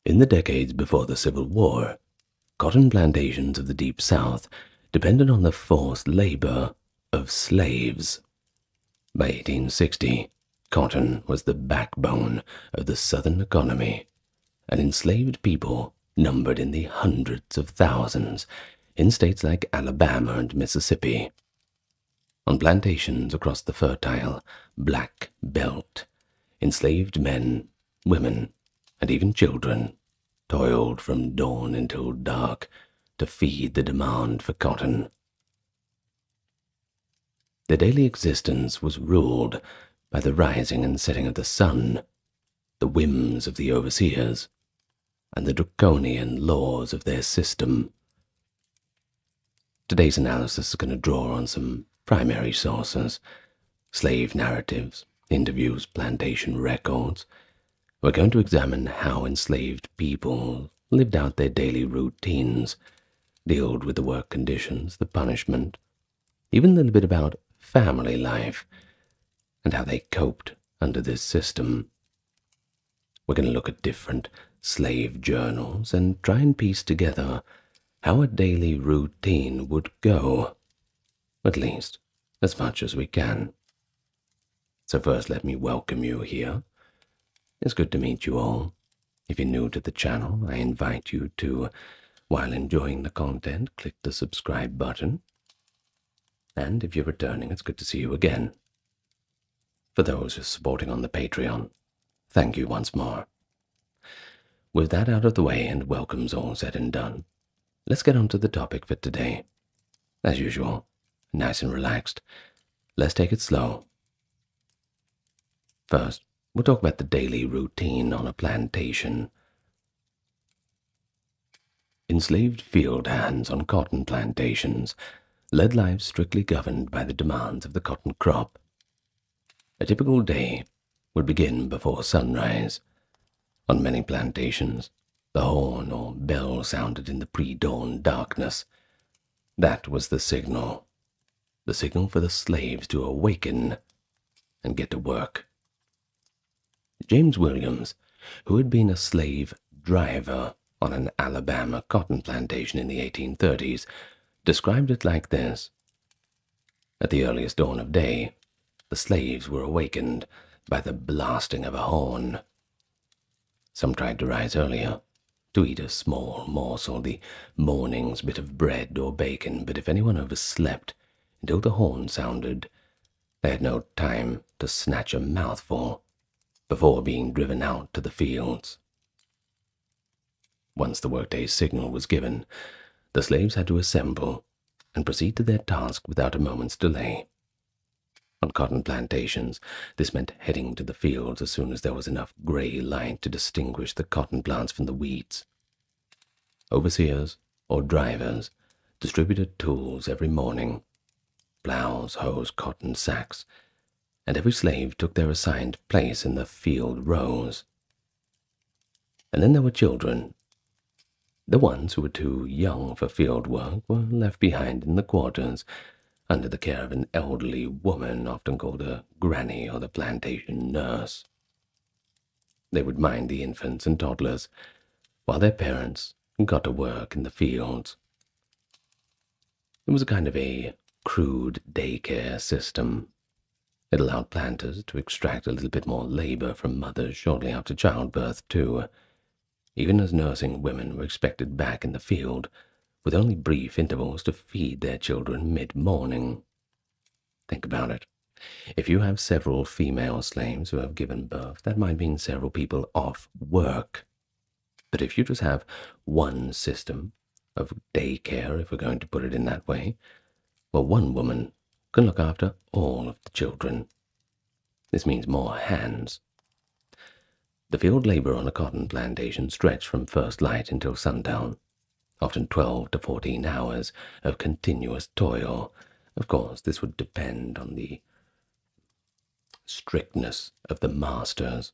In the decades before the Civil War, cotton plantations of the Deep South depended on the forced labor of slaves. By 1860, cotton was the backbone of the Southern economy, and enslaved people numbered in the hundreds of thousands in states like Alabama and Mississippi. On plantations across the fertile Black Belt, enslaved men, women, and even children toiled from dawn until dark to feed the demand for cotton. Their daily existence was ruled by the rising and setting of the sun, the whims of the overseers, and the draconian laws of their system. Today's analysis is going to draw on some primary sources: slave narratives, interviews, plantation records. We're going to examine how enslaved people lived out their daily routines, dealt with the work conditions, the punishment, even a little bit about family life, and how they coped under this system. We're going to look at different slave journals and try and piece together how a daily routine would go, at least as much as we can. So first, let me welcome you here. It's good to meet you all. If you're new to the channel, I invite you to, while enjoying the content, click the subscribe button. And if you're returning, it's good to see you again. For those who are supporting on the Patreon, thank you once more. With that out of the way and welcomes all said and done, let's get on to the topic for today. As usual, nice and relaxed. Let's take it slow. First, we'll talk about the daily routine on a plantation. Enslaved field hands on cotton plantations led lives strictly governed by the demands of the cotton crop. A typical day would begin before sunrise. On many plantations, the horn or bell sounded in the pre-dawn darkness. That was the signal for the slaves to awaken and get to work. James Williams, who had been a slave driver on an Alabama cotton plantation in the 1830s, described it like this: at the earliest dawn of day, the slaves were awakened by the blasting of a horn. Some tried to rise earlier, to eat a small morsel, the morning's bit of bread or bacon, but if anyone overslept until the horn sounded, they had no time to snatch a mouthful before being driven out to the fields. Once the workday's signal was given, the slaves had to assemble and proceed to their task without a moment's delay. On cotton plantations, this meant heading to the fields as soon as there was enough gray light to distinguish the cotton plants from the weeds. Overseers or drivers distributed tools every morning: plows, hoes, cotton sacks, and every slave took their assigned place in the field rows. And then there were children. The ones who were too young for field work were left behind in the quarters, under the care of an elderly woman, often called a granny or the plantation nurse. They would mind the infants and toddlers, while their parents got to work in the fields. It was a kind of a crude daycare system. It allowed planters to extract a little bit more labor from mothers shortly after childbirth, too, even as nursing women were expected back in the field, with only brief intervals to feed their children mid-morning. Think about it. If you have several female slaves who have given birth, that might mean several people off work. But if you just have one system of daycare, if we're going to put it in that way, well, one woman can look after all of the children. This means more hands. The field labor on a cotton plantation stretched from first light until sundown, often 12 to 14 hours of continuous toil. Of course, this would depend on the strictness of the masters.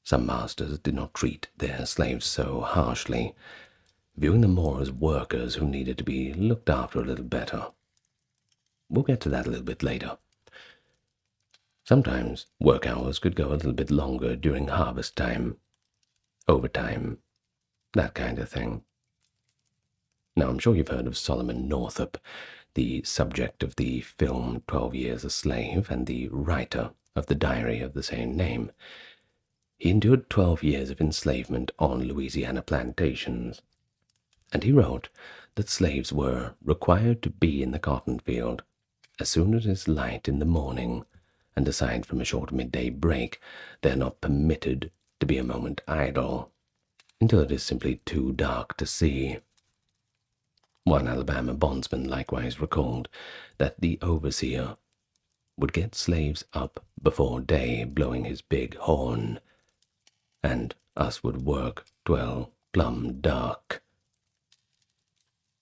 Some masters did not treat their slaves so harshly, viewing them more as workers who needed to be looked after a little better. We'll get to that a little bit later. Sometimes work hours could go a little bit longer during harvest time. Overtime that kind of thing. Now, I'm sure you've heard of Solomon Northup, the subject of the film 12 Years a Slave and the writer of the diary of the same name. He endured 12 years of enslavement on Louisiana plantations, and he wrote that slaves were required to be in the cotton field as soon as it is light in the morning, and aside from a short midday break, they are not permitted to be a moment idle, until it is simply too dark to see. One Alabama bondsman likewise recalled that the overseer would get slaves up before day blowing his big horn, and us would work twell plumb dark.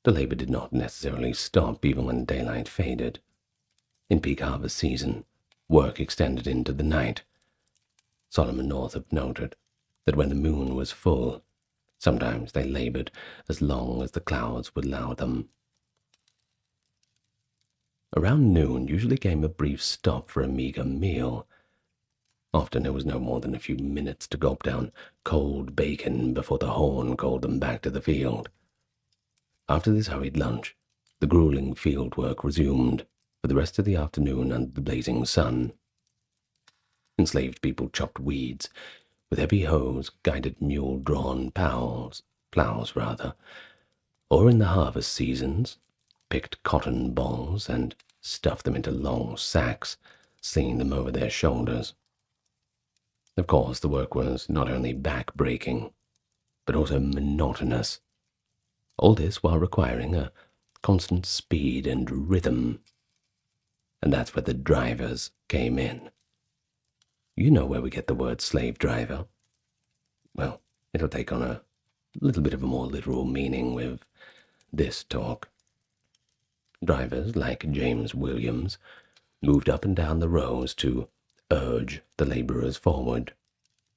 The labor did not necessarily stop even when daylight faded. In peak harvest season, work extended into the night. Solomon Northup noted that when the moon was full, sometimes they labored as long as the clouds would allow them. Around noon usually came a brief stop for a meager meal. Often it was no more than a few minutes to gulp down cold bacon before the horn called them back to the field. After this hurried lunch, the grueling field work resumed for the rest of the afternoon under the blazing sun. Enslaved people chopped weeds with heavy hoes, guided mule-drawn plows, or in the harvest seasons, picked cotton balls and stuffed them into long sacks, slinging them over their shoulders. Of course, the work was not only back-breaking, but also monotonous. All this while requiring a constant speed and rhythm. And that's where the drivers came in. You know where we get the word slave driver. Well, it'll take on a little bit of a more literal meaning with this talk. Drivers like James Williams moved up and down the rows to urge the laborers forward,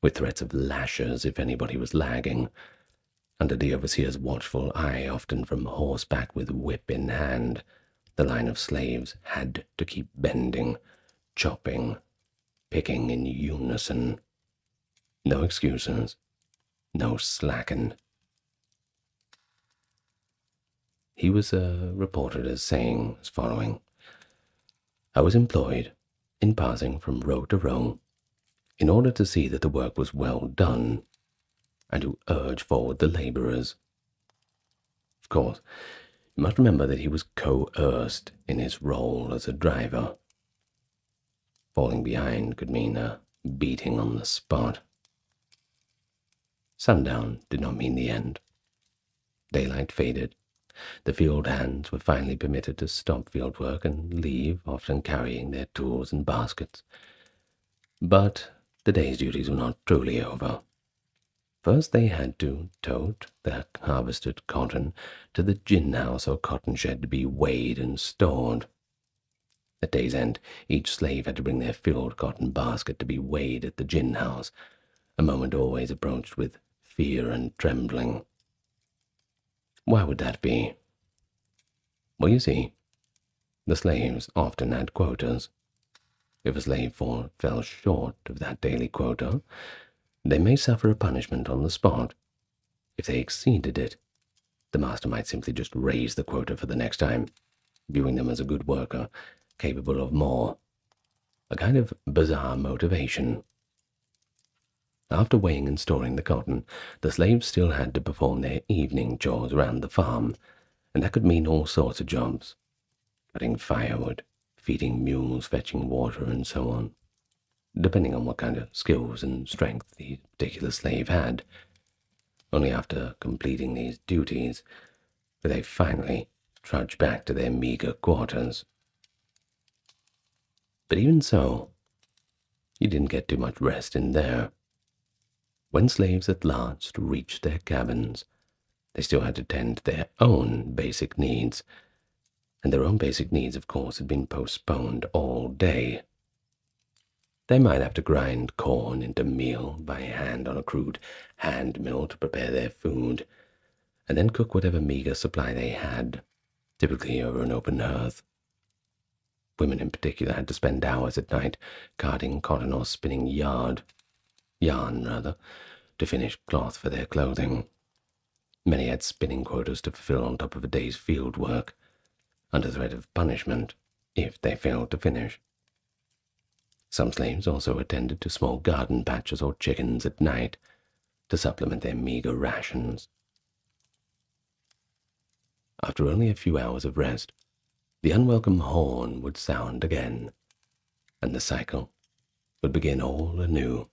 with threats of lashes if anybody was lagging, under the overseer's watchful eye, often from horseback with whip in hand. The line of slaves had to keep bending, chopping, picking in unison. No excuses, no slacking. He was reported as saying as following: I was employed in passing from row to row in order to see that the work was well done and to urge forward the laborers. Of course, you must remember that he was coerced in his role as a driver. Falling behind could mean a beating on the spot. Sundown did not mean the end. Daylight faded. The field hands were finally permitted to stop field work and leave, often carrying their tools and baskets. But the day's duties were not truly over. First they had to tote their harvested cotton to the gin house or cotton shed to be weighed and stored. At day's end, each slave had to bring their filled cotton basket to be weighed at the gin house, a moment always approached with fear and trembling. Why would that be? Well, you see, the slaves often had quotas. If a slave fell short of that daily quota, they may suffer a punishment on the spot. If they exceeded it, the master might simply just raise the quota for the next time, viewing them as a good worker, capable of more. A kind of bizarre motivation. After weighing and storing the cotton, the slaves still had to perform their evening chores around the farm, and that could mean all sorts of jobs. Cutting firewood, feeding mules, fetching water, and so on, depending on what kind of skills and strength the particular slave had. Only after completing these duties could they finally trudge back to their meager quarters. But even so, you didn't get too much rest in there. When slaves at last reached their cabins, they still had to tend to their own basic needs, and their own basic needs, of course, had been postponed all day. They might have to grind corn into meal by hand on a crude hand mill to prepare their food, and then cook whatever meager supply they had, typically over an open hearth. Women in particular had to spend hours at night carding cotton or spinning yarn, to finish cloth for their clothing. Many had spinning quotas to fulfill on top of a day's field work, under threat of punishment if they failed to finish. Some slaves also attended to small garden patches or chickens at night to supplement their meager rations. After only a few hours of rest, the unwelcome horn would sound again, and the cycle would begin all anew.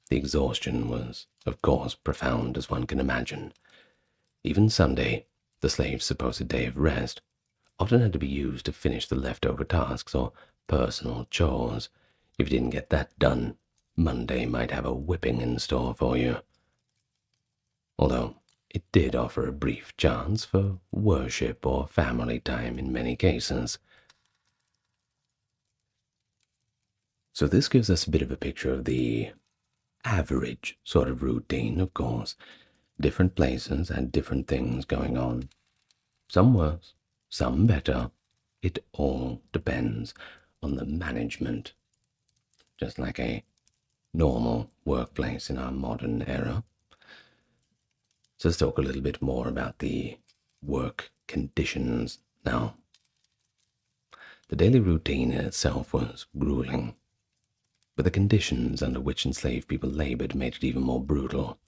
The exhaustion was, of course, profound as one can imagine. Even Sunday, the slave's supposed day of rest, often had to be used to finish the leftover tasks or personal chores. If you didn't get that done, Monday might have a whipping in store for you. Although it did offer a brief chance for worship or family time in many cases. So this gives us a bit of a picture of the average sort of routine, of course. Different places had different things going on. Some worse, some better. It all depends on the management. Just like a normal workplace in our modern era. So let's talk a little bit more about the work conditions now. The daily routine in itself was grueling, but the conditions under which enslaved people labored made it even more brutal.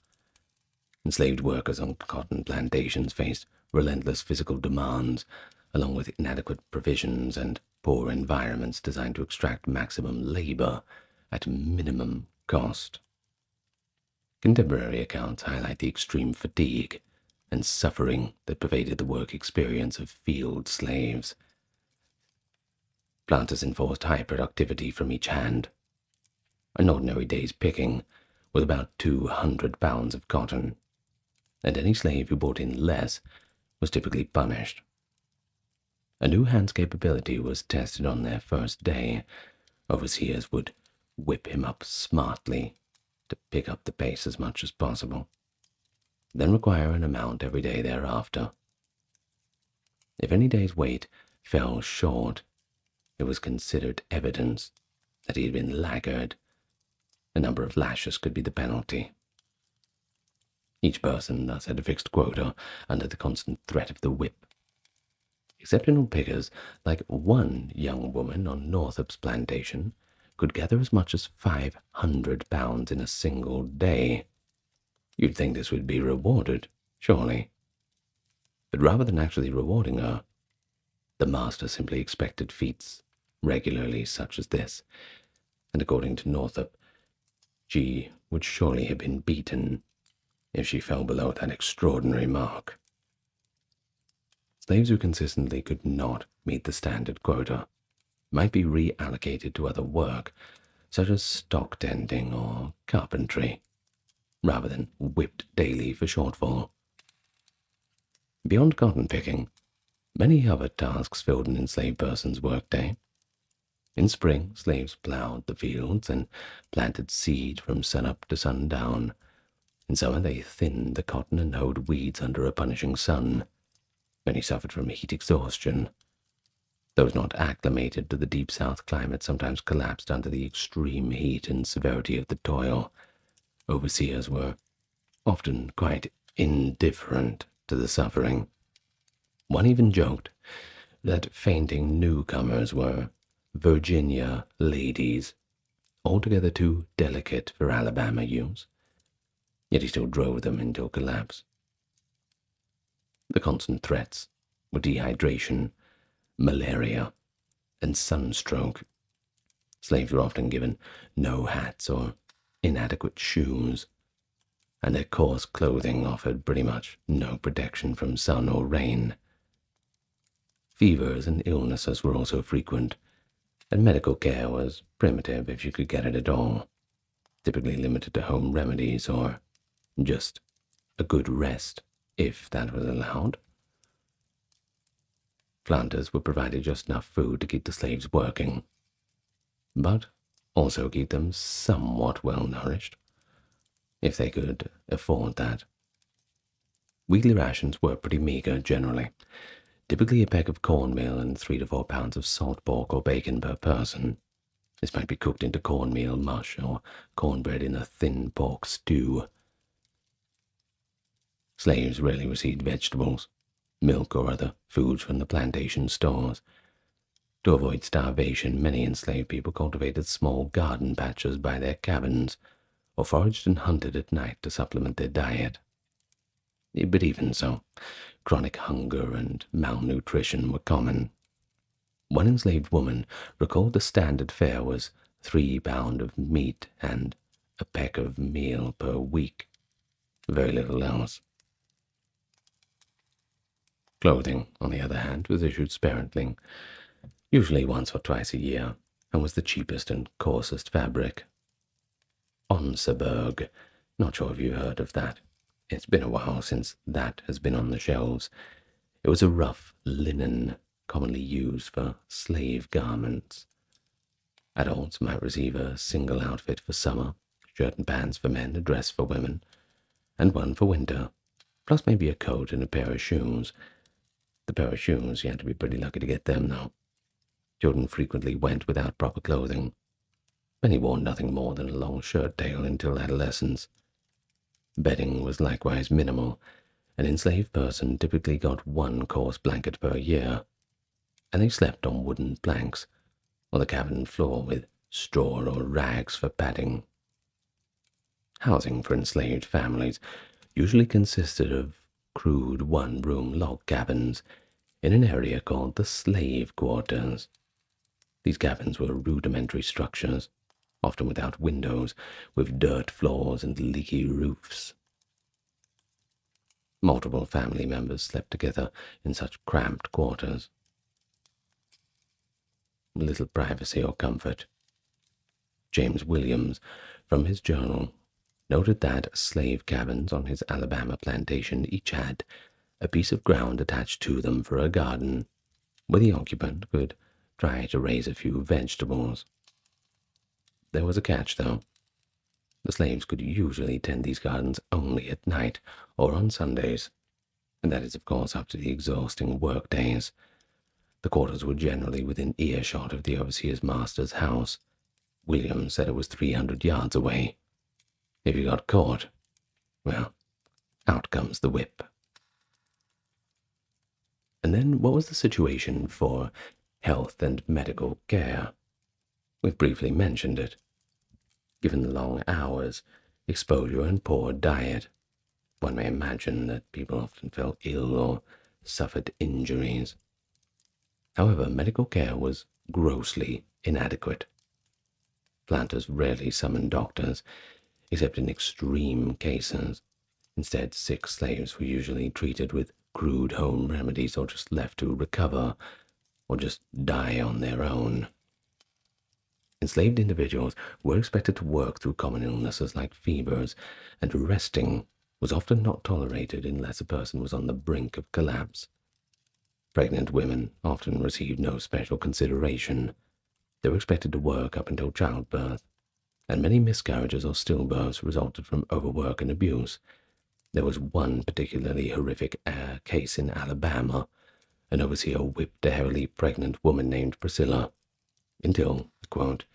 Enslaved workers on cotton plantations faced relentless physical demands, along with inadequate provisions and poor environments designed to extract maximum labor at minimum cost. Contemporary accounts highlight the extreme fatigue and suffering that pervaded the work experience of field slaves. Planters enforced high productivity from each hand. An ordinary day's picking was about 200 pounds of cotton, and any slave who brought in less was typically punished. A new hand's capability was tested on their first day. Overseers would whip him up smartly to pick up the pace as much as possible, then require an amount every day thereafter. If any day's weight fell short, it was considered evidence that he had been laggard. A number of lashes could be the penalty. Each person thus had a fixed quota under the constant threat of the whip. Exceptional pickers, like one young woman on Northup's plantation, could gather as much as 500 pounds in a single day. You'd think this would be rewarded, surely. But rather than actually rewarding her, the master simply expected feats regularly such as this, and according to Northup, she would surely have been beaten if she fell below that extraordinary mark. Slaves who consistently could not meet the standard quota might be reallocated to other work, such as stock tending or carpentry, rather than whipped daily for shortfall. Beyond cotton picking, many other tasks filled an enslaved person's workday. In spring, slaves plowed the fields and planted seed from sunup to sundown. In summer, they thinned the cotton and hoed weeds under a punishing sun. Many suffered from heat exhaustion. Those not acclimated to the deep south climate sometimes collapsed under the extreme heat and severity of the toil. Overseers were often quite indifferent to the suffering. One even joked that fainting newcomers were Virginia ladies, altogether too delicate for Alabama use, yet he still drove them into collapse. The constant threats were dehydration, malaria, and sunstroke. Slaves were often given no hats or inadequate shoes, and their coarse clothing offered pretty much no protection from sun or rain. Fevers and illnesses were also frequent, and medical care was primitive if you could get it at all, typically limited to home remedies or just a good rest, if that was allowed. Planters were provided just enough food to keep the slaves working, but also keep them somewhat well-nourished, if they could afford that. Weekly rations were pretty meager generally, typically a peck of cornmeal and 3 to 4 pounds of salt pork or bacon per person. This might be cooked into cornmeal mush or cornbread in a thin pork stew. Slaves rarely received vegetables, milk, or other foods from the plantation stores. To avoid starvation, many enslaved people cultivated small garden patches by their cabins, or foraged and hunted at night to supplement their diet. But even so, chronic hunger and malnutrition were common. One enslaved woman recalled the standard fare was 3 pounds of meat and a peck of meal per week. Very little else. Clothing, on the other hand, was issued sparingly, usually once or twice a year, and was the cheapest and coarsest fabric. Onseberg, not sure if you heard of that. It's been a while since that has been on the shelves. It was a rough linen, commonly used for slave garments. Adults might receive a single outfit for summer, shirt and pants for men, a dress for women, and one for winter, plus maybe a coat and a pair of shoes. The pair of shoes, you had to be pretty lucky to get them, though. Children frequently went without proper clothing. Many wore nothing more than a long shirt tail until adolescence. Bedding was likewise minimal. An enslaved person typically got 1 coarse blanket per year, and they slept on wooden planks or the cabin floor with straw or rags for padding. Housing for enslaved families usually consisted of crude one-room log cabins in an area called the slave quarters. These cabins were rudimentary structures, often without windows, with dirt floors and leaky roofs. Multiple family members slept together in such cramped quarters. Little privacy or comfort. James Williams, from his journal, noted that slave cabins on his Alabama plantation each had a piece of ground attached to them for a garden, where the occupant could try to raise a few vegetables. There was a catch, though. The slaves could usually tend these gardens only at night or on Sundays, and that is, of course, after the exhausting work days. The quarters were generally within earshot of the overseer's master's house. Williams said it was 300 yards away. If you got caught, well, out comes the whip. And then what was the situation for health and medical care? We've briefly mentioned it. Given the long hours, exposure, and poor diet, one may imagine that people often fell ill or suffered injuries. However, medical care was grossly inadequate. Planters rarely summoned doctors, except in extreme cases. Instead, sick slaves were usually treated with crude home remedies or just left to recover or just die on their own. Enslaved individuals were expected to work through common illnesses like fevers, and resting was often not tolerated unless a person was on the brink of collapse. Pregnant women often received no special consideration. They were expected to work up until childbirth, and many miscarriages or stillbirths resulted from overwork and abuse. There was one particularly horrific case in Alabama. An overseer whipped a heavily pregnant woman named Priscilla until, quote,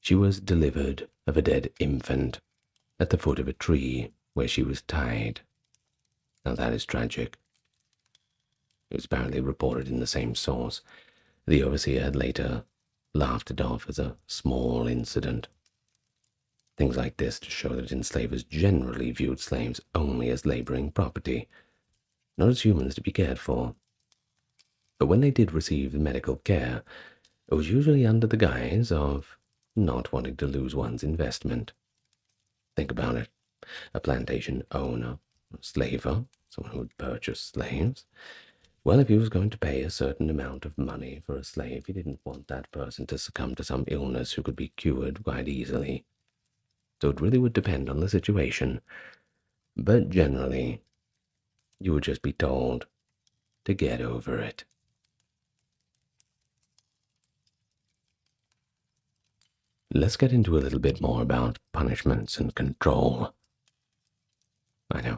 she was delivered of a dead infant at the foot of a tree where she was tied. Now that is tragic. It was apparently reported in the same source. The overseer had later laughed it off as a small incident. Things like this to show that enslavers generally viewed slaves only as laboring property, not as humans to be cared for. But when they did receive medical care, it was usually under the guise of not wanting to lose one's investment. Think about it. A plantation owner, a slaver, someone who would purchase slaves, well, if he was going to pay a certain amount of money for a slave, he didn't want that person to succumb to some illness who could be cured quite easily. So it really would depend on the situation. But generally, you would just be told to get over it. Let's get into a little bit more about punishments and control. I know,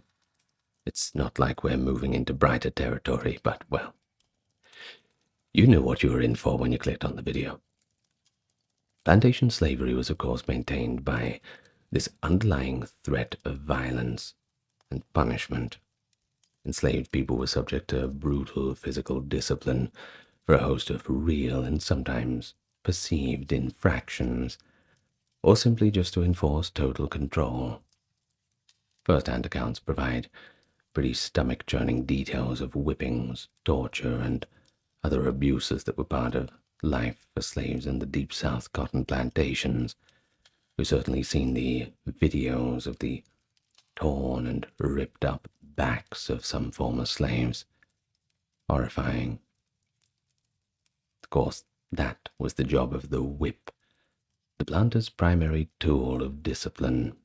it's not like we're moving into brighter territory, but, well, you knew what you were in for when you clicked on the video. Plantation slavery was, of course, maintained by this underlying threat of violence and punishment Enslaved people were subject to brutal physical discipline for a host of real and sometimes perceived infractions, or simply just to enforce total control. First-hand accounts provide pretty stomach-churning details of whippings, torture, and other abuses that were part of life for slaves in the Deep South cotton plantations. We've certainly seen the videos of the torn and ripped up backs of some former slaves. Horrifying. Of course, that was the job of the whip, the planter's primary tool of discipline.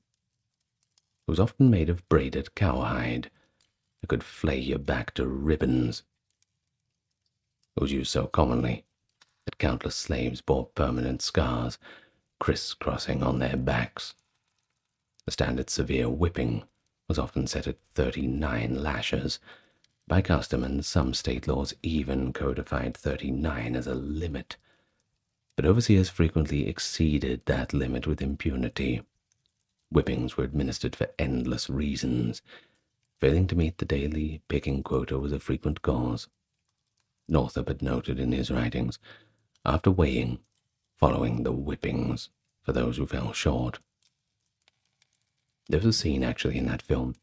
It was often made of braided cowhide. It could flay your back to ribbons. It was used so commonly that countless slaves bore permanent scars crisscrossing on their backs. The standard severe whipping was often set at 39 lashes. By custom, and some state laws even codified 39 as a limit. But overseers frequently exceeded that limit with impunity. Whippings were administered for endless reasons. Failing to meet the daily picking quota was a frequent cause. Northup had noted in his writings, after weighing, following the whippings for those who fell short. There was a scene actually in that film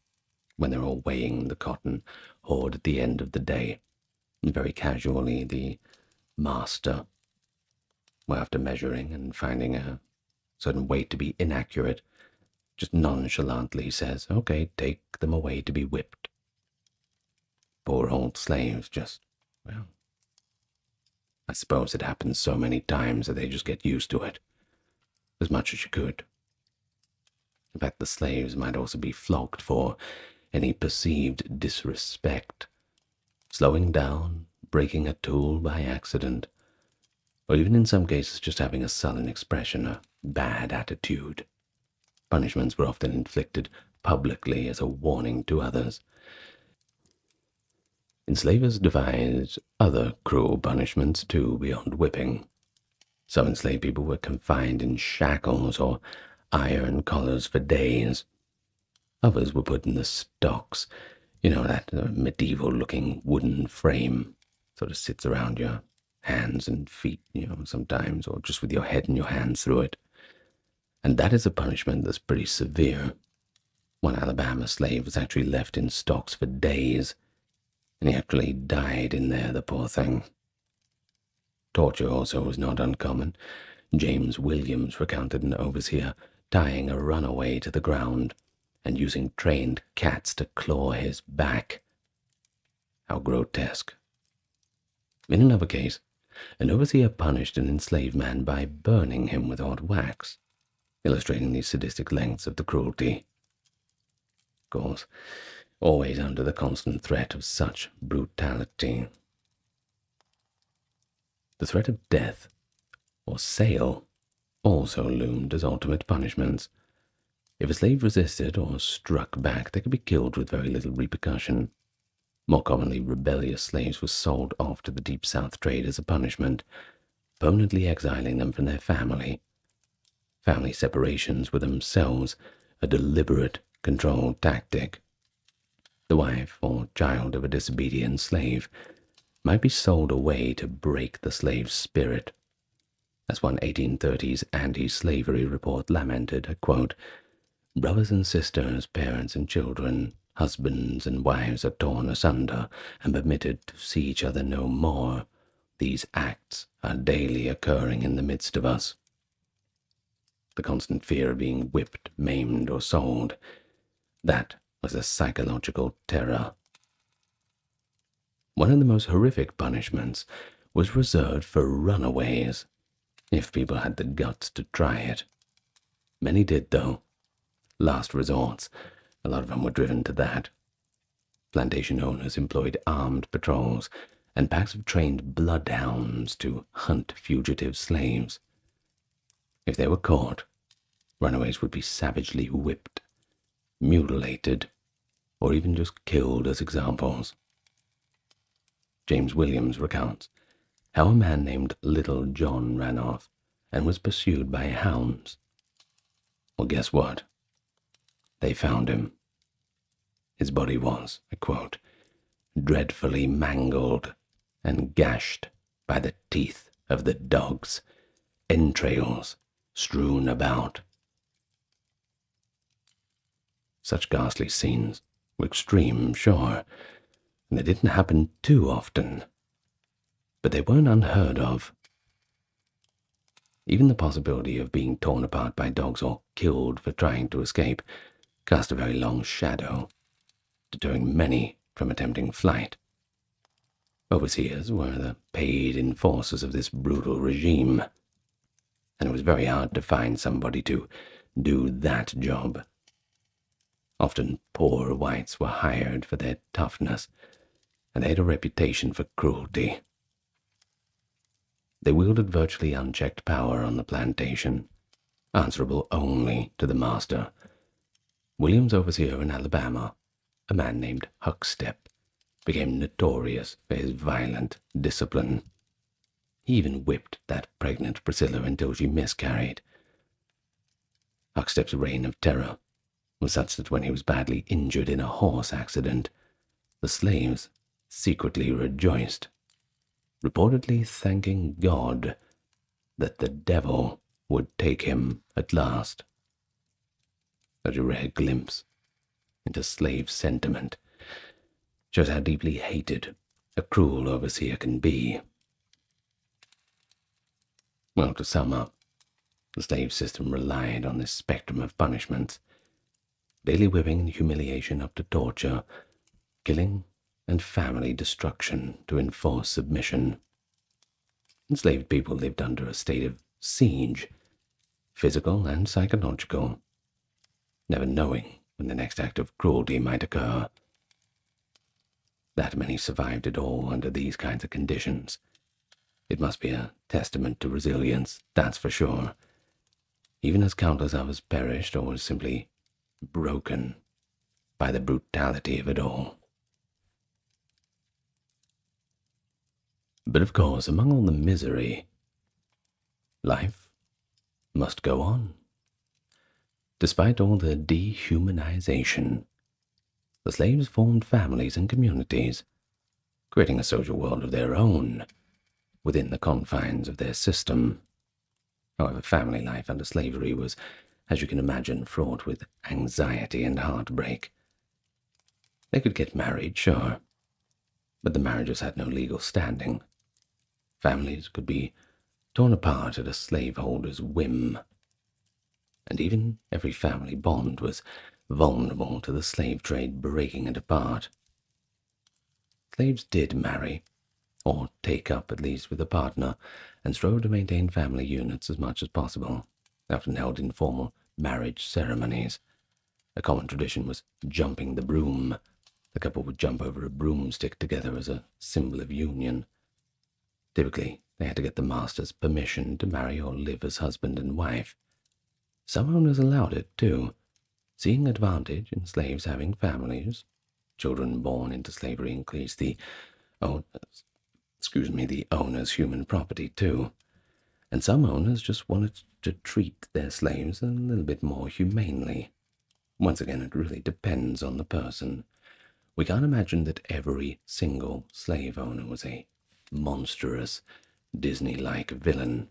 when they're all weighing the cotton hoard at the end of the day, and very casually the master, after measuring and finding a certain weight to be inaccurate, just nonchalantly says, "Okay, take them away to be whipped." Poor old slaves just, well, I suppose it happens so many times that they just get used to it, as much as you could. In fact, the slaves might also be flogged for any perceived disrespect, slowing down, breaking a tool by accident, or even in some cases just having a sullen expression, a bad attitude. Punishments were often inflicted publicly as a warning to others. Enslavers devised other cruel punishments too beyond whipping. Some enslaved people were confined in shackles or iron collars for days. Others were put in the stocks, that medieval-looking wooden frame sort of sits around your hands and feet, sometimes, or just with your head and your hands through it. And that is a punishment that's pretty severe. One Alabama slave was actually left in stocks for days, and he actually died in there, the poor thing. Torture also was not uncommon. James Williams recounted an overseer tying a runaway to the ground and using trained cats to claw his back. How grotesque. In another case, an overseer punished an enslaved man by burning him with hot wax, illustrating the sadistic lengths of the cruelty. Of course, always under the constant threat of such brutality. The threat of death, or sale, also loomed as ultimate punishments. If a slave resisted or struck back, they could be killed with very little repercussion. More commonly, rebellious slaves were sold off to the Deep South trade as a punishment, permanently exiling them from their family. Family separations were themselves a deliberate, controlled tactic. The wife or child of a disobedient slave might be sold away to break the slave's spirit. As one 1830s anti-slavery report lamented, I quote, "Brothers and sisters, parents and children, husbands and wives are torn asunder and permitted to see each other no more. These acts are daily occurring in the midst of us." The constant fear of being whipped, maimed, or sold, that was a psychological terror. One of the most horrific punishments was reserved for runaways, if people had the guts to try it. Many did, though. Last resorts, a lot of them were driven to that. Plantation owners employed armed patrols and packs of trained bloodhounds to hunt fugitive slaves. If they were caught, runaways would be savagely whipped, mutilated, or even just killed as examples. James Williams recounts how a man named Little John ran off and was pursued by hounds. Well, guess what? They found him. His body was, I quote, dreadfully mangled and gashed by the teeth of the dogs, entrails strewn about. Such ghastly scenes were extreme, sure, and they didn't happen too often, but they weren't unheard of. Even the possibility of being torn apart by dogs or killed for trying to escape cast a very long shadow, deterring many from attempting flight. Overseers were the paid enforcers of this brutal regime, and it was very hard to find somebody to do that job. Often poor whites were hired for their toughness, and they had a reputation for cruelty. They wielded virtually unchecked power on the plantation, answerable only to the master. William's overseer in Alabama, a man named Huckstep, became notorious for his violent discipline. He even whipped that pregnant Priscilla until she miscarried. Huckstep's reign of terror was such that when he was badly injured in a horse accident, the slaves secretly rejoiced, reportedly thanking God that the devil would take him at last. Such a rare glimpse into slave sentiment shows how deeply hated a cruel overseer can be. Well, to sum up, the slave system relied on this spectrum of punishments: daily whipping and humiliation up to torture, killing and family destruction to enforce submission. Enslaved people lived under a state of siege, physical and psychological, never knowing when the next act of cruelty might occur. That many survived it all under these kinds of conditions, it must be a testament to resilience, that's for sure, even as countless others perished or were simply broken by the brutality of it all. But of course, among all the misery, life must go on. Despite all the dehumanization, the slaves formed families and communities, creating a social world of their own within the confines of their system. However, family life under slavery was, as you can imagine, fraught with anxiety and heartbreak. They could get married, sure, but the marriages had no legal standing. Families could be torn apart at a slaveholder's whim, and even every family bond was vulnerable to the slave trade breaking it apart. Slaves did marry, or take up at least with a partner, and strove to maintain family units as much as possible, often held informal marriage ceremonies. A common tradition was jumping the broom. The couple would jump over a broomstick together as a symbol of union. Typically, they had to get the master's permission to marry or live as husband and wife. Some owners allowed it, too, seeing advantage in slaves having families. Children born into slavery increased the owner's human property, too. And some owners just wanted to treat their slaves a little bit more humanely. Once again, it really depends on the person. We can't imagine that every single slave owner was a monstrous, Disney-like villain.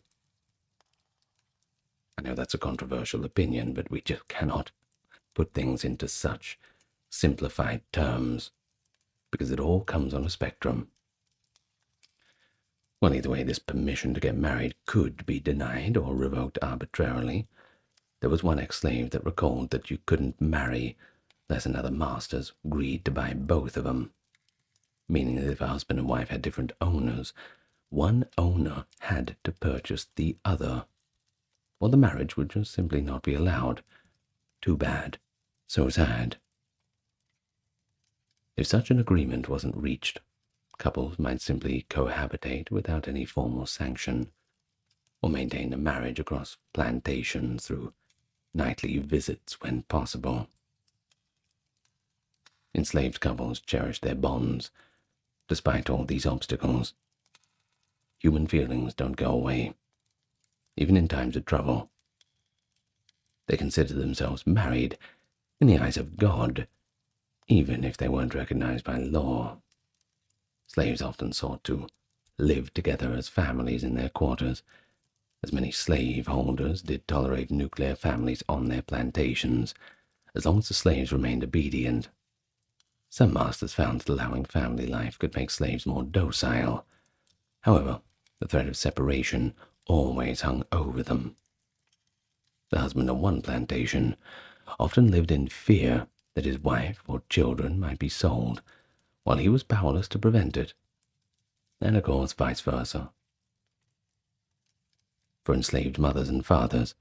I know that's a controversial opinion, but we just cannot put things into such simplified terms, because it all comes on a spectrum. Well, either way, this permission to get married could be denied or revoked arbitrarily. There was one ex-slave that recalled that you couldn't marry unless another masters agreed to buy both of them, meaning that if a husband and wife had different owners, one owner had to purchase the other, or the marriage would just simply not be allowed. Too bad. So sad. If such an agreement wasn't reached, couples might simply cohabitate without any formal sanction, or maintain a marriage across plantations through nightly visits when possible. Enslaved couples cherished their bonds, despite all these obstacles. Human feelings don't go away, even in times of trouble. They considered themselves married in the eyes of God, even if they weren't recognized by law. Slaves often sought to live together as families in their quarters, as many slave holders did tolerate nuclear families on their plantations, as long as the slaves remained obedient. Some masters found that allowing family life could make slaves more docile. However, the threat of separation always hung over them. The husband on one plantation often lived in fear that his wife or children might be sold, while he was powerless to prevent it, and of course vice versa. For enslaved mothers and fathers,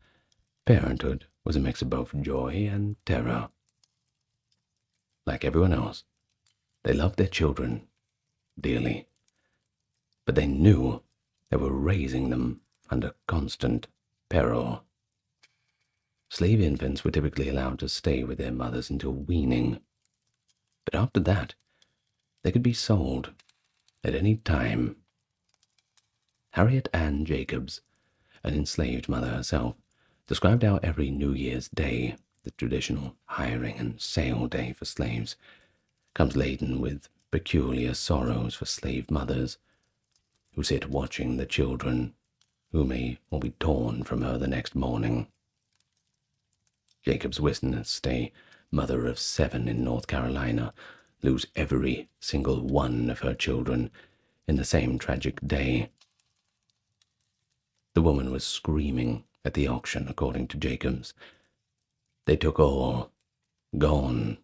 parenthood was a mix of both joy and terror. Like everyone else, they loved their children dearly, but they knew they were raising them under constant peril. Slave infants were typically allowed to stay with their mothers until weaning, but after that, they could be sold at any time. Harriet Ann Jacobs, an enslaved mother herself, described how every New Year's Day, the traditional hiring and sale day for slaves, comes laden with peculiar sorrows for slave mothers, who sit watching the children, who may all be torn from her the next morning. Jacobs witnessed a mother of 7 in North Carolina lose every single one of her children in the same tragic day. The woman was screaming at the auction, according to Jacobs. They took all. Gone.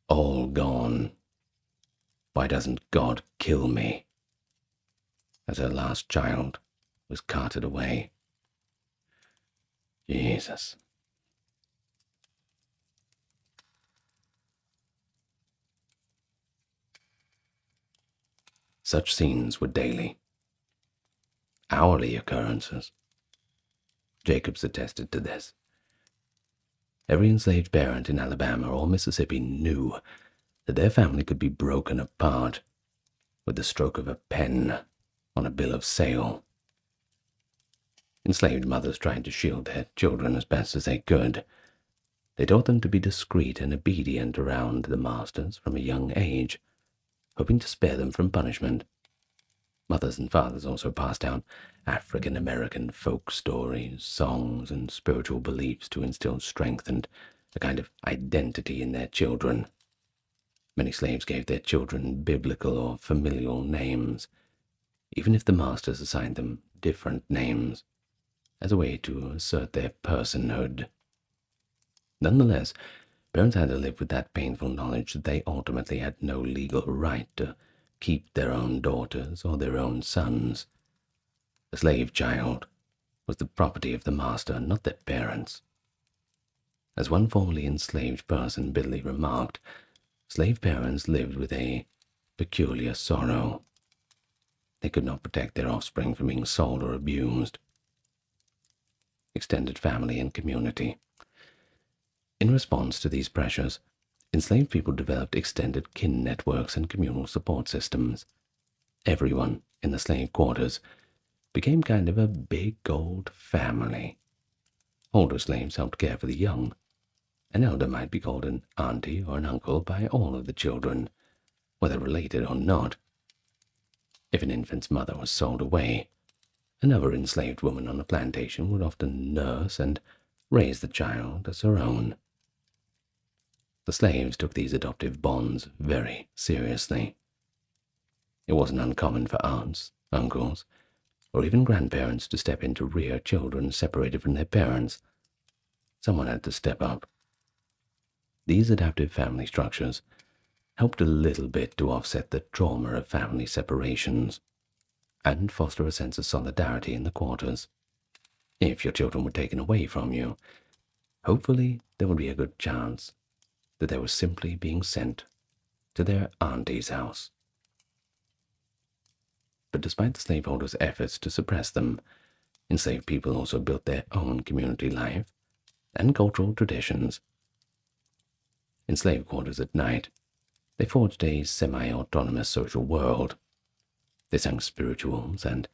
All gone. Why doesn't God kill me? As her last child was carted away. Jesus. Such scenes were daily, hourly occurrences. Jacobs attested to this. Every enslaved parent in Alabama or Mississippi knew that their family could be broken apart with the stroke of a pen on a bill of sale. Enslaved mothers tried to shield their children as best as they could. They taught them to be discreet and obedient around the masters from a young age, hoping to spare them from punishment. Mothers and fathers also passed down African-American folk stories, songs, and spiritual beliefs to instill strength and a kind of identity in their children. Many slaves gave their children biblical or familial names, even if the masters assigned them different names, as a way to assert their personhood. Nonetheless, parents had to live with that painful knowledge that they ultimately had no legal right to keep their own daughters or their own sons. The slave child was the property of the master, not their parents. As one formerly enslaved person bitterly remarked, slave parents lived with a peculiar sorrow. They could not protect their offspring from being sold or abused. Extended family and community. In response to these pressures, enslaved people developed extended kin networks and communal support systems. Everyone in the slave quarters became kind of a big old family. Older slaves helped care for the young. An elder might be called an auntie or an uncle by all of the children, whether related or not. If an infant's mother was sold away, another enslaved woman on the plantation would often nurse and raise the child as her own. The slaves took these adoptive bonds very seriously. It wasn't uncommon for aunts, uncles, or even grandparents to step in to rear children separated from their parents. Someone had to step up. These adaptive family structures helped a little bit to offset the trauma of family separations and foster a sense of solidarity in the quarters. If your children were taken away from you, hopefully there would be a good chance that they were simply being sent to their auntie's house. But despite the slaveholders' efforts to suppress them, enslaved people also built their own community life and cultural traditions. In slave quarters at night, they forged a semi-autonomous social world. They sang spirituals and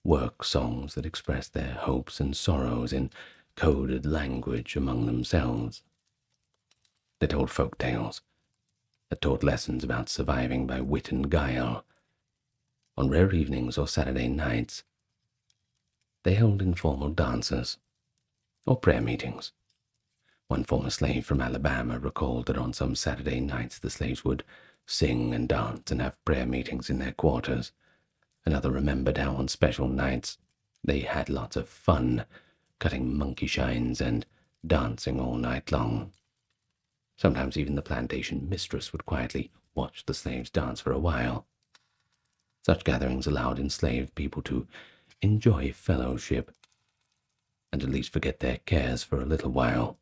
work songs that expressed their hopes and sorrows in coded language among themselves. They told folk tales that taught lessons about surviving by wit and guile, On rare evenings or Saturday nights, they held informal dances or prayer meetings. One former slave from Alabama recalled that on some Saturday nights the slaves would sing and dance and have prayer meetings in their quarters. Another remembered how on special nights they had lots of fun, cutting monkey shines and dancing all night long. Sometimes even the plantation mistress would quietly watch the slaves dance for a while. Such gatherings allowed enslaved people to enjoy fellowship and at least forget their cares for a little while.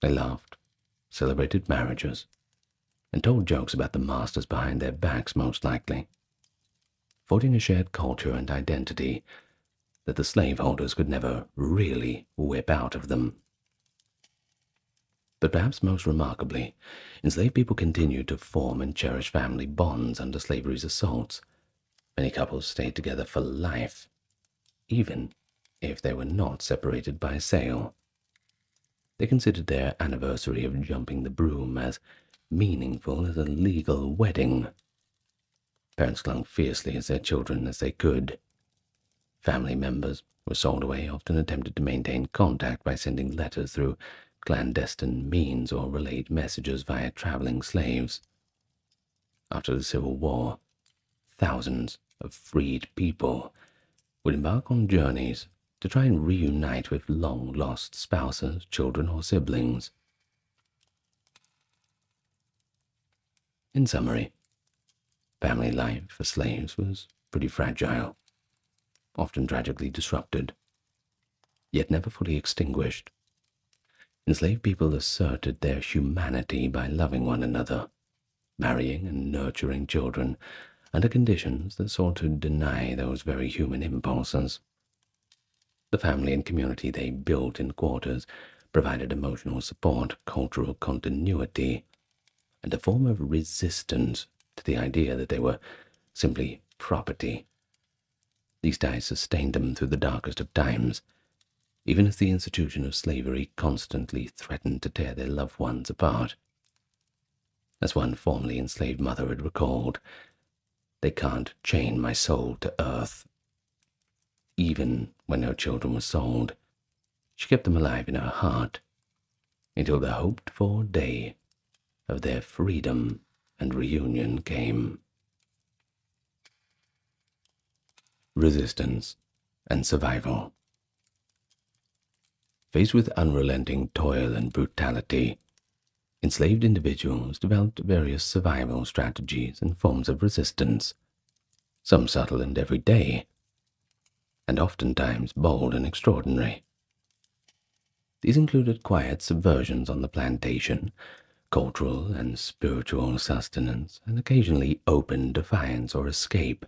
They laughed, celebrated marriages, and told jokes about the masters behind their backs most likely, forging a shared culture and identity that the slaveholders could never really whip out of them. But perhaps most remarkably, enslaved people continued to form and cherish family bonds under slavery's assaults. Many couples stayed together for life, even if they were not separated by sale. They considered their anniversary of jumping the broom as meaningful as a legal wedding. Parents clung fiercely as their children as they could. Family members were sold away, often attempted to maintain contact by sending letters through clandestine means or relayed messages via traveling slaves. After the Civil War, thousands of freed people would embark on journeys to try and reunite with long-lost spouses, children, or siblings. In summary, family life for slaves was pretty fragile, often tragically disrupted, yet never fully extinguished. Enslaved people asserted their humanity by loving one another, marrying and nurturing children under conditions that sought to deny those very human impulses. The family and community they built in quarters provided emotional support, cultural continuity, and a form of resistance to the idea that they were simply property. These ties sustained them through the darkest of times, even as the institution of slavery constantly threatened to tear their loved ones apart. As one formerly enslaved mother had recalled, "They can't chain my soul to earth." Even when her children were sold, she kept them alive in her heart until the hoped-for day of their freedom and reunion came. Resistance and survival. Faced with unrelenting toil and brutality, enslaved individuals developed various survival strategies and forms of resistance, some subtle and everyday, and oftentimes bold and extraordinary. These included quiet subversions on the plantation, cultural and spiritual sustenance, and occasionally open defiance or escape.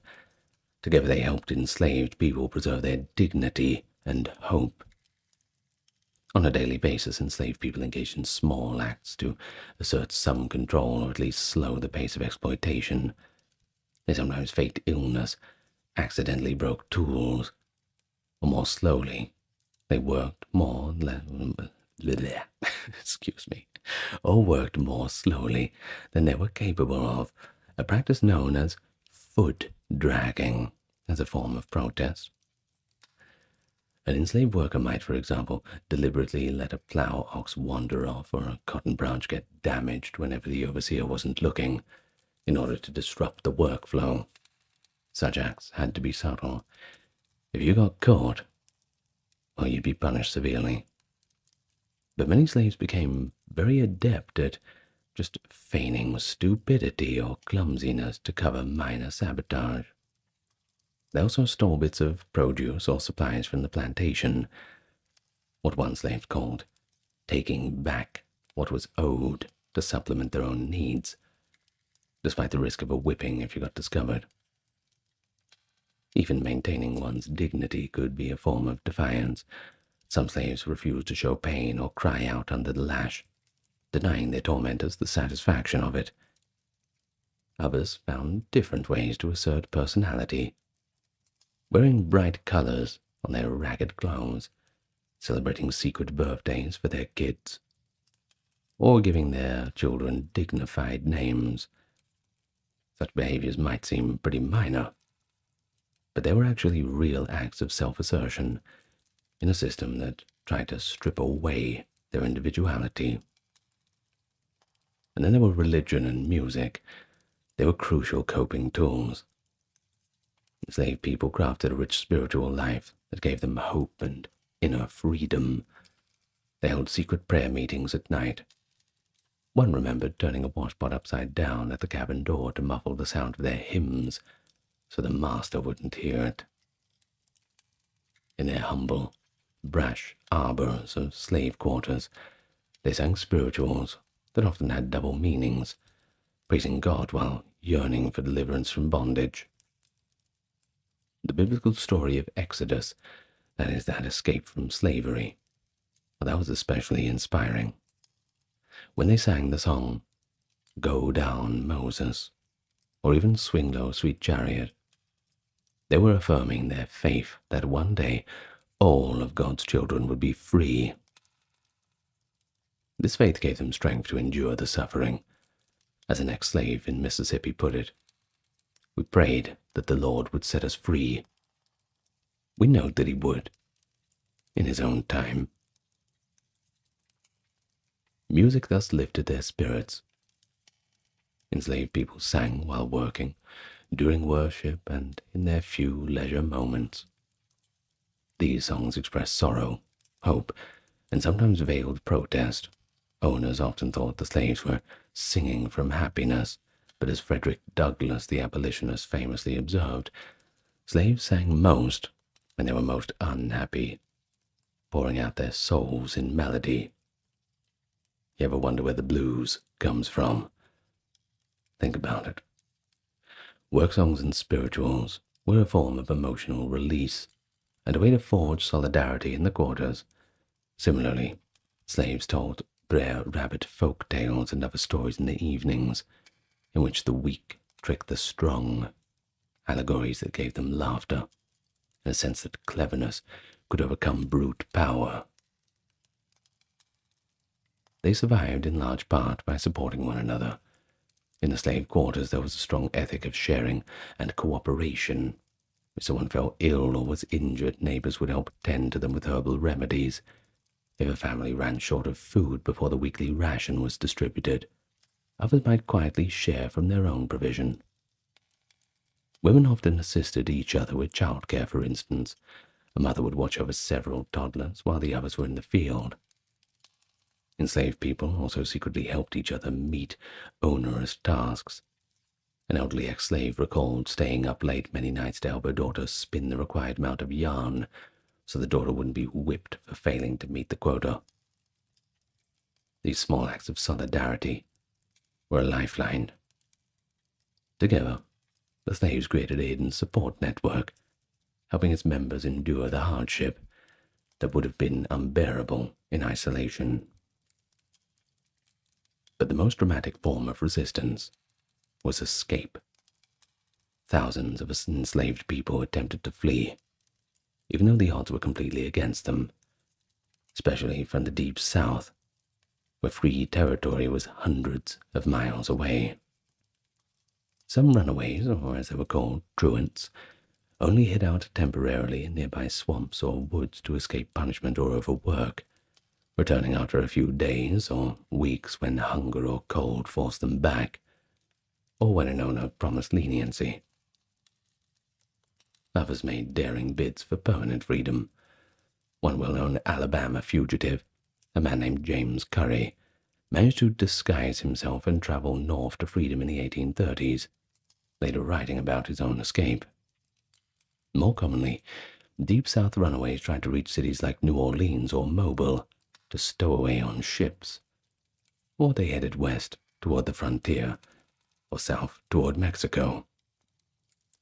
Together they helped enslaved people preserve their dignity and hope. On a daily basis, enslaved people engaged in small acts to assert some control or at least slow the pace of exploitation. They sometimes faked illness, accidentally broke tools, or more slowly, they worked more worked more slowly than they were capable of, a practice known as foot dragging as a form of protest. An enslaved worker might, for example, deliberately let a plow ox wander off or a cotton branch get damaged whenever the overseer wasn't looking, in order to disrupt the workflow. Such acts had to be subtle. If you got caught, well, you'd be punished severely. But many slaves became very adept at just feigning stupidity or clumsiness to cover minor sabotage. They also stole bits of produce or supplies from the plantation, what one slave called taking back what was owed to supplement their own needs, despite the risk of a whipping if you got discovered. Even maintaining one's dignity could be a form of defiance. Some slaves refused to show pain or cry out under the lash, denying their tormentors the satisfaction of it. Others found different ways to assert personality, wearing bright colors on their ragged clothes, celebrating secret birthdays for their kids, or giving their children dignified names. Such behaviors might seem pretty minor, but they were actually real acts of self-assertion in a system that tried to strip away their individuality. And then there were religion and music. They were crucial coping tools. Enslaved people crafted a rich spiritual life that gave them hope and inner freedom. They held secret prayer meetings at night. One remembered turning a washpot upside down at the cabin door to muffle the sound of their hymns so the master wouldn't hear it. In their humble, brash arbors of slave quarters, they sang spirituals that often had double meanings, praising God while yearning for deliverance from bondage. The biblical story of Exodus, that is, that escape from slavery, well, that was especially inspiring. When they sang the song, "Go Down, Moses," or even "Swing Low, Sweet Chariot," they were affirming their faith that one day all of God's children would be free. This faith gave them strength to endure the suffering. As an ex-slave in Mississippi put it, "We prayed that the Lord would set us free. We know that he would, in his own time." Music thus lifted their spirits. Enslaved people sang while working, during worship, and in their few leisure moments. These songs expressed sorrow, hope, and sometimes veiled protest. Owners often thought the slaves were singing from happiness, but as Frederick Douglass, the abolitionist, famously observed, slaves sang most when they were most unhappy, pouring out their souls in melody. You ever wonder where the blues comes from? Think about it. Work songs and spirituals were a form of emotional release and a way to forge solidarity in the quarters. Similarly, slaves told Brer Rabbit folk tales and other stories in the evenings, in which the weak tricked the strong, allegories that gave them laughter, and a sense that cleverness could overcome brute power. They survived in large part by supporting one another. In the slave quarters there was a strong ethic of sharing and cooperation. If someone fell ill or was injured, neighbors would help tend to them with herbal remedies. If a family ran short of food before the weekly ration was distributed, others might quietly share from their own provision. Women often assisted each other with childcare, for instance. A mother would watch over several toddlers while the others were in the field. Enslaved people also secretly helped each other meet onerous tasks. An elderly ex-slave recalled staying up late many nights to help her daughter spin the required amount of yarn, so the daughter wouldn't be whipped for failing to meet the quota. These small acts of solidarity were a lifeline. Together, the slaves created a hidden support network, helping its members endure the hardship that would have been unbearable in isolation. But the most dramatic form of resistance was escape. Thousands of enslaved people attempted to flee, even though the odds were completely against them, especially from the deep south, where free territory was hundreds of miles away. Some runaways, or as they were called, truants, only hid out temporarily in nearby swamps or woods to escape punishment or overwork, returning after a few days or weeks when hunger or cold forced them back, or when an owner promised leniency. Others made daring bids for permanent freedom. One well-known Alabama fugitive, a man named James Curry, managed to disguise himself and travel north to freedom in the 1830s, later writing about his own escape. More commonly, Deep South runaways tried to reach cities like New Orleans or Mobile to stow away on ships, or they headed west toward the frontier, or south toward Mexico.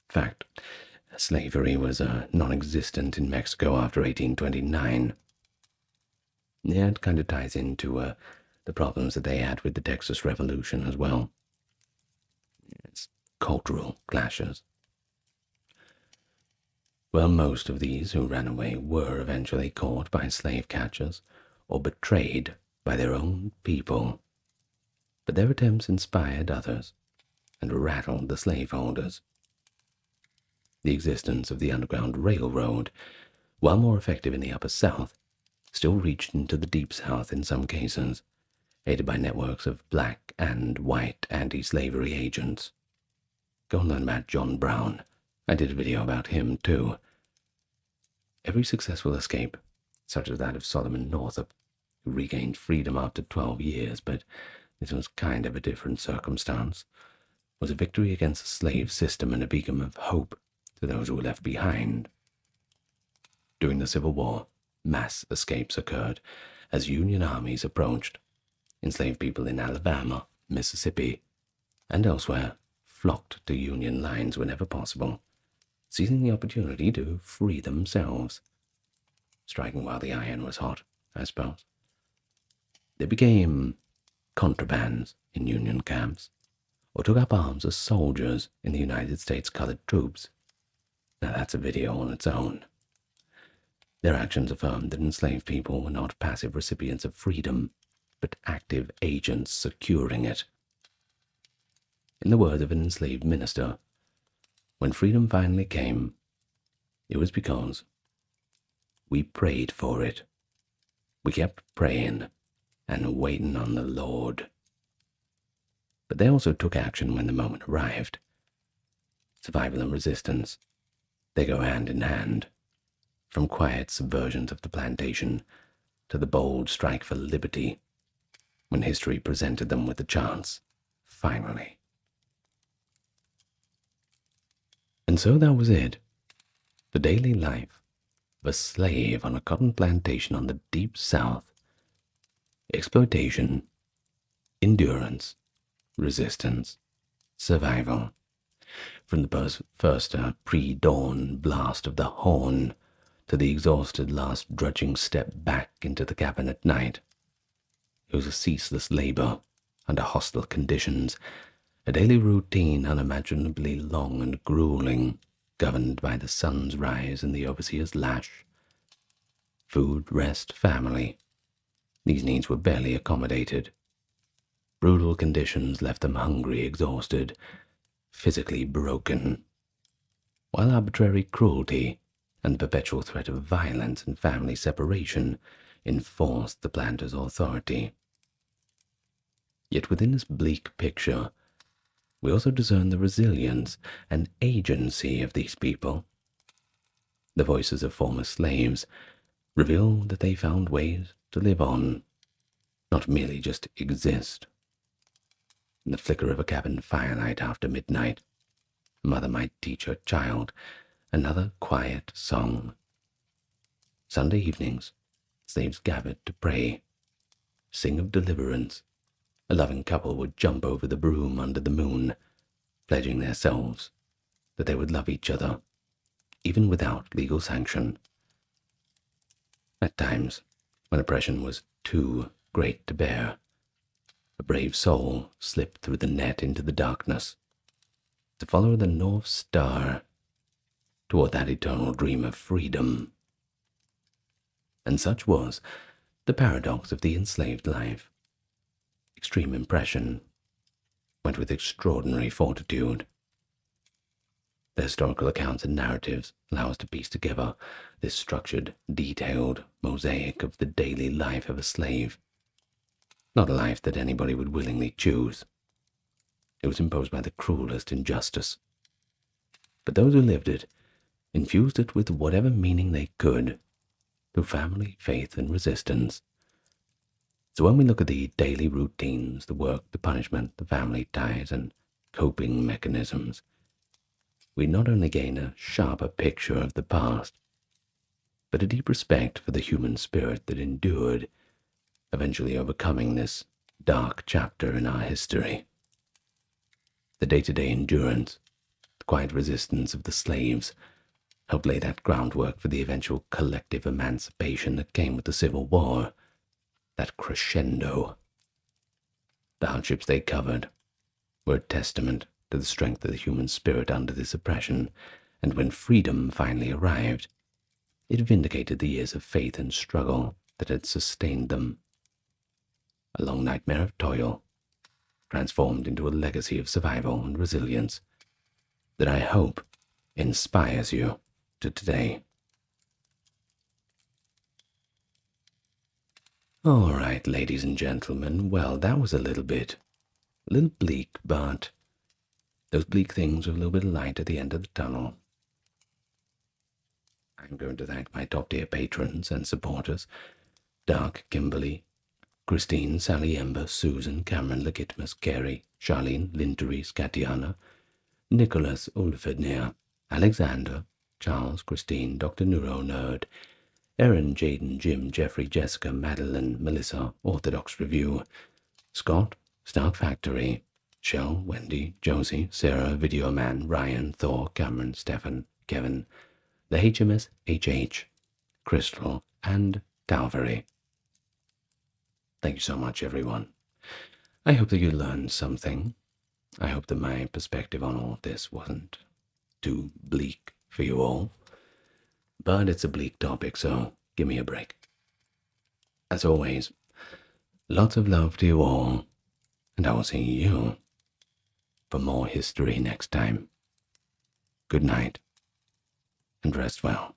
In fact, slavery was non-existent in Mexico after 1829. Yeah, it kind of ties into the problems that they had with the Texas Revolution as well. It's cultural clashes. Well, most of these who ran away were eventually caught by slave catchers or betrayed by their own people, but their attempts inspired others, and rattled the slaveholders. The existence of the Underground Railroad, while more effective in the Upper South, still reached into the Deep South in some cases, aided by networks of black and white anti-slavery agents. Go and learn about John Brown. I did a video about him too. Every successful escape, such as that of Solomon Northup, who regained freedom after 12 years, but this was kind of a different circumstance, was a victory against the slave system and a beacon of hope to those who were left behind. During the Civil War, mass escapes occurred as Union armies approached. Enslaved people in Alabama, Mississippi, and elsewhere flocked to Union lines whenever possible, seizing the opportunity to free themselves. Striking while the iron was hot, I suppose. They became contrabands in Union camps, or took up arms as soldiers in the United States colored troops. Now that's a video on its own. Their actions affirmed that enslaved people were not passive recipients of freedom, but active agents securing it. In the words of an enslaved minister, when freedom finally came, it was because we prayed for it. We kept praying and waiting on the Lord. But they also took action when the moment arrived. Survival and resistance, they go hand in hand, from quiet subversions of the plantation to the bold strike for liberty, when history presented them with the chance, finally. And so that was it, the daily life of a slave on a cotton plantation on the Deep South. Exploitation, endurance, resistance, survival. From the first pre-dawn blast of the horn to the exhausted last drudging step back into the cabin at night. It was a ceaseless labor under hostile conditions, a daily routine unimaginably long and grueling, governed by the sun's rise and the overseer's lash. Food, rest, family. These needs were barely accommodated. Brutal conditions left them hungry, exhausted, physically broken, while arbitrary cruelty and the perpetual threat of violence and family separation enforced the planter's authority. Yet within this bleak picture, we also discern the resilience and agency of these people. The voices of former slaves reveal that they found ways to live on, not merely just exist. In the flicker of a cabin firelight after midnight, a mother might teach her child another quiet song. Sunday evenings, slaves gathered to pray, sing of deliverance. A loving couple would jump over the broom under the moon, pledging themselves that they would love each other, even without legal sanction. At times, when oppression was too great to bear, a brave soul slipped through the net into the darkness to follow the North Star toward that eternal dream of freedom. And such was the paradox of the enslaved life. Extreme impression went with extraordinary fortitude. The historical accounts and narratives allow us to piece together this structured, detailed mosaic of the daily life of a slave. Not a life that anybody would willingly choose. It was imposed by the cruelest injustice. But those who lived it infused it with whatever meaning they could, through family, faith, and resistance. So when we look at the daily routines, the work, the punishment, the family ties, and coping mechanisms, we not only gain a sharper picture of the past, but a deep respect for the human spirit that endured, eventually overcoming this dark chapter in our history. The day-to-day endurance, the quiet resistance of the slaves, helped lay that groundwork for the eventual collective emancipation that came with the Civil War, that crescendo. The hardships they covered were a testament to the strength of the human spirit under this oppression, and when freedom finally arrived, it vindicated the years of faith and struggle that had sustained them. A long nightmare of toil, transformed into a legacy of survival and resilience that I hope inspires you to today. All right, ladies and gentlemen, well, that was a little bleak, but those bleak things with a little bit of light at the end of the tunnel. I'm going to thank my top-tier patrons and supporters, Dark, Kimberly, Christine, Sally, Ember, Susan, Cameron, Legitimus, Carey, Charlene, Linteries, Katiana, Nicholas, Ulfednir, Alexander, Charles, Christine, Dr. Neuro Nerd, Erin, Jaden, Jim, Jeffrey, Jessica, Madeline, Melissa, Orthodox Review, Scott, Stark Factory, Shell, Wendy, Josie, Sarah, Video Man, Ryan, Thor, Cameron, Stefan, Kevin, the HMS HH, Crystal, and Calvary. Thank you so much, everyone. I hope that you learned something. I hope that my perspective on all of this wasn't too bleak for you all. But it's a bleak topic, so give me a break. As always, lots of love to you all, and I will see you for more history next time. Good night, and rest well.